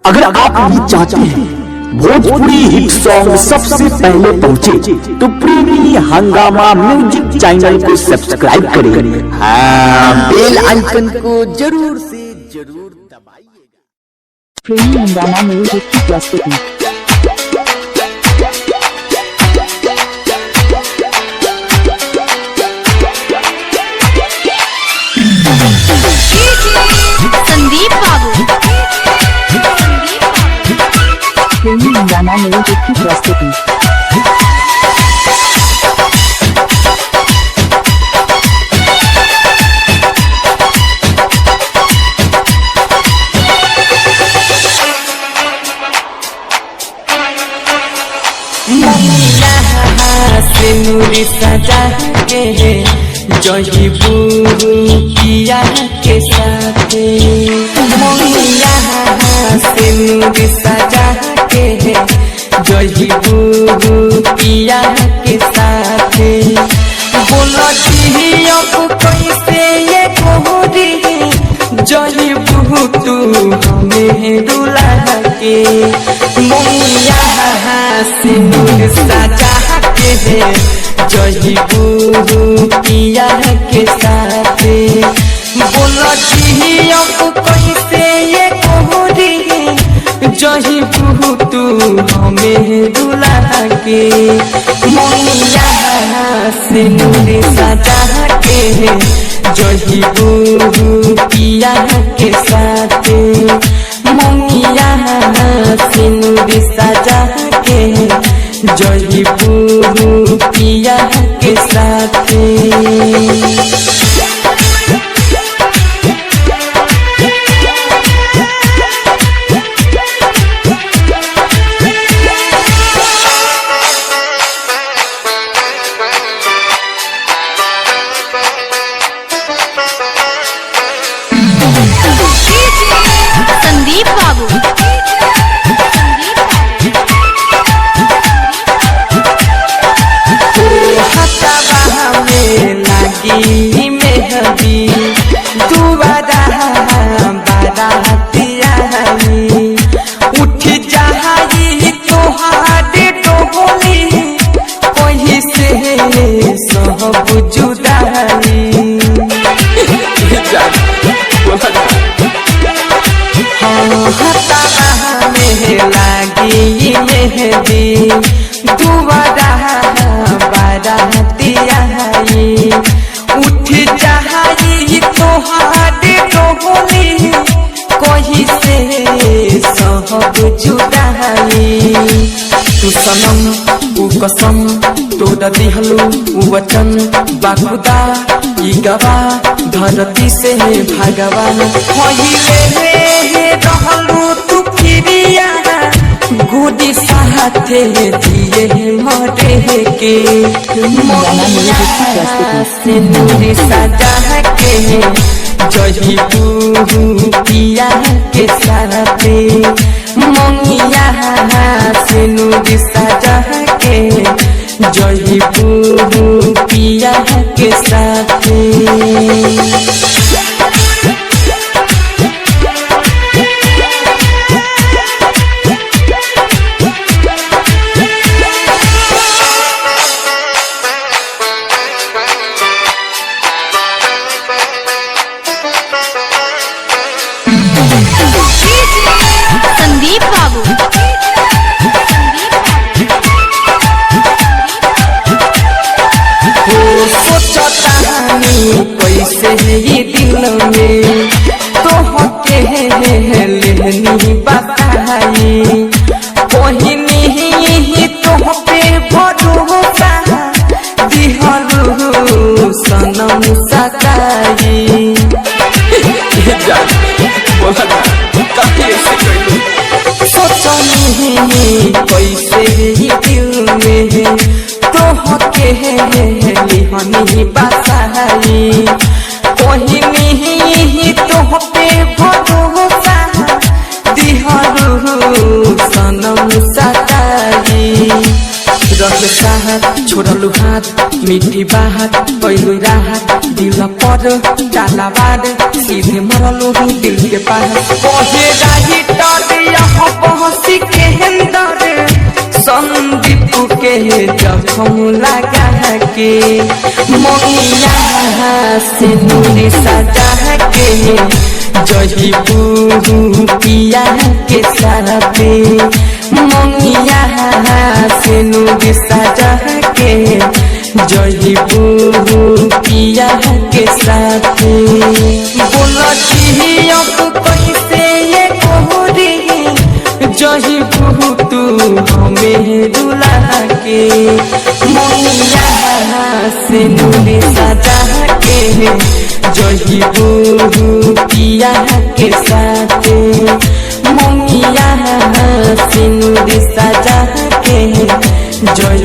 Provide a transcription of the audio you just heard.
अगर आप भी चाहते हैं भोजपुरी हिट सॉन्ग सबसे पहले पहुंचे तो प्रेमी हंगामा म्यूजिक चैनल को सब्सक्राइब करें। हाँ, बेल आइकन को जरूर से जरूर दबाइएगा। प्रेमी हंगामा म्यूजिक की प्रस्तुति। संदीप बाबू प्रेमी हंगामा म्यूजिक की प्रस्तुति। सिंदूरी सजा के जही किया के साथ मोहिया सिंदूरी सजा के जही किया के साथ बोलो अब कैसे ये कोहरी जही तू हमें रुला के मोहिया सिंदूरी सजा जही किया के साथ बोलो अब कैसे ये कोहरी जही तू हमें दुला के मोहिया सिंदूरी सजा के जही किया के साथ मोहिया सिंदूरी सजा के जही पिया के साथ संदीप बाबू लगी मेहंदी दुबारा बारातिया उठ जाई तोहार टोली कहीं से सब जुदाई लगी मेहंदी दुबारा बारातिया उठ जाई तोहार टोली कहीं से सब जुदाई तू सनम उ कसम तोड़ दिहलू उ वचन बाखुदा ई गवा धरती से भगवान पहिले रहलू तू फिरिया गुडी साथे दिए मरे के सिंदूरी सजा के जही पिया के साथ मोहिया सिंदूरी सजा के जही पिया के साथ संदीप बाबू कैसे ये दिल में तो होते लेनी बताई कोहिनी ही तो पे भरोसा दिहलू सनम सताई सोचनी कैसे ये दिल में तो होते लिहनी बताई कोहिनी ही तो पे भरोसा दिहलू सनम सताई रह चाहत छोड़लू हाथ मीठी बात कैलू राहत दिल पर डाला बाद सीधे मरलू दिल के पास कहे रही जखम लगा के मोहिया से नूरी सजा के जही पिया के साथे मोहिया से नूरी सजा के जही पिया के साथे बोलती अब कैसे ये कोहरी जही तू हमें रुला के मोहिया से नूरी सजा के जही पिया के साथे मोहिया से नूरी सजा के जही